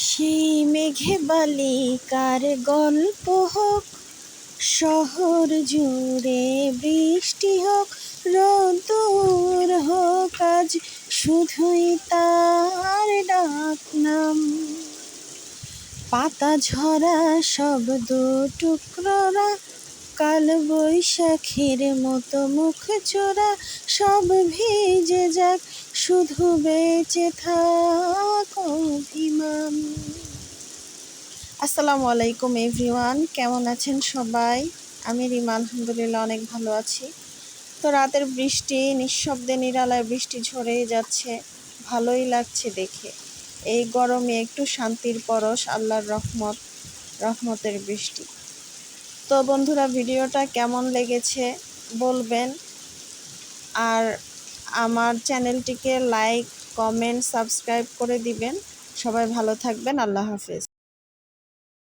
সেই মেঘে বালিকার গল্প হোক, শহর জুড়ে বৃষ্টি হোক, রোদ্দুর হোক, আজ শুধুই তার ডাক নাম। পাতা ঝরা শব্দ টুকরোরা, কাল বৈশাখীর মতো মুখ চোরা, সব ভিজে যাক, শুধু বেঁচে থাক অভিমান। আসসালামু আলাইকুম এভরিওয়ান, কেমন আছেন সবাই? আমি রিমা আলহামদুলিল্লাহ অনেক ভালো আছি। তো রাতের বৃষ্টি, নিঃশব্দে নিরালায় বৃষ্টি ঝরেই যাচ্ছে, ভালোই লাগছে দেখে। এই গরমে একটু শান্তির পরশ, আল্লাহর রহমতের বৃষ্টি। তো বন্ধুরা, ভিডিওটা কেমন লেগেছে বলবেন, আর আমার চ্যানেলটিকে লাইক, কমেন্ট, সাবস্ক্রাইব করে দিবেন। সবাই ভালো থাকবেন। আল্লাহ হাফেজ।